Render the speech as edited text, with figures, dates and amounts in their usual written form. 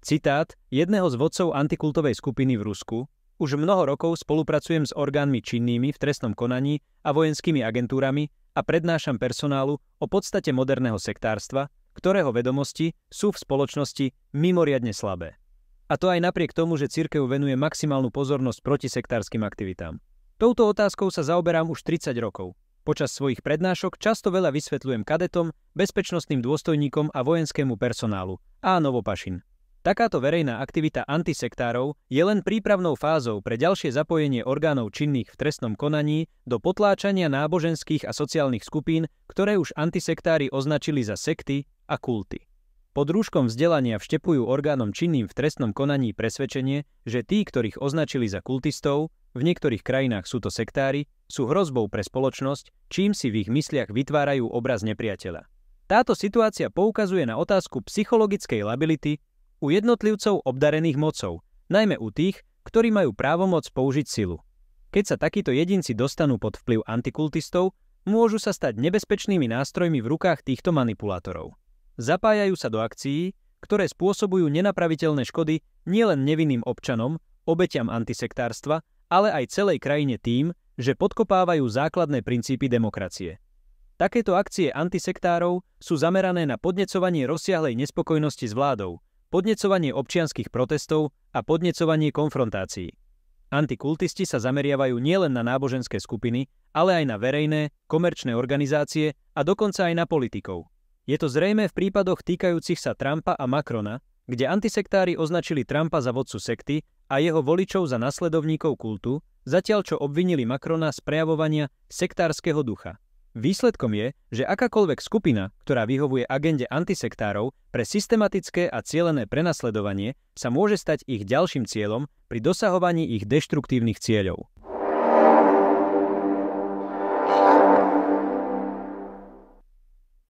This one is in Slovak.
Citát jedného z vodcov antikultovej skupiny v Rusku: Už mnoho rokov spolupracujem s orgánmi činnými v trestnom konaní a vojenskými agentúrami a prednášam personálu o podstate moderného sektárstva, ktorého vedomosti sú v spoločnosti mimoriadne slabé. A to aj napriek tomu, že cirkev venuje maximálnu pozornosť protisektárskym aktivitám. Touto otázkou sa zaoberám už 30 rokov. Počas svojich prednášok často veľa vysvetľujem kadetom, bezpečnostným dôstojníkom a vojenskému personálu. A Novopašin. Takáto verejná aktivita antisektárov je len prípravnou fázou pre ďalšie zapojenie orgánov činných v trestnom konaní do potláčania náboženských a sociálnych skupín, ktoré už antisektári označili za sekty a kulty. Pod rúškom vzdelania vštepujú orgánom činným v trestnom konaní presvedčenie, že tí, ktorých označili za kultistov, v niektorých krajinách sú to sektári, sú hrozbou pre spoločnosť, čím si v ich mysliach vytvárajú obraz nepriateľa. Táto situácia poukazuje na otázku psychologickej lability u jednotlivcov obdarených mocou, najmä u tých, ktorí majú právomoc použiť silu. Keď sa takíto jedinci dostanú pod vplyv antikultistov, môžu sa stať nebezpečnými nástrojmi v rukách týchto manipulátorov. Zapájajú sa do akcií, ktoré spôsobujú nenapraviteľné škody nielen nevinným občanom, obeťam antisektárstva, ale aj celej krajine tým, že podkopávajú základné princípy demokracie. Takéto akcie antisektárov sú zamerané na podnecovanie rozsiahlej nespokojnosti s vládou, podnecovanie občianskych protestov a podnecovanie konfrontácií. Antikultisti sa zameriavajú nielen na náboženské skupiny, ale aj na verejné, komerčné organizácie a dokonca aj na politikov. Je to zrejmé v prípadoch týkajúcich sa Trumpa a Macrona, kde antisektári označili Trumpa za vodcu sekty a jeho voličov za nasledovníkov kultu, zatiaľ čo obvinili Macrona z prejavovania sektárskeho ducha. Výsledkom je, že akákoľvek skupina, ktorá vyhovuje agende antisektárov pre systematické a cielené prenasledovanie, sa môže stať ich ďalším cieľom pri dosahovaní ich deštruktívnych cieľov.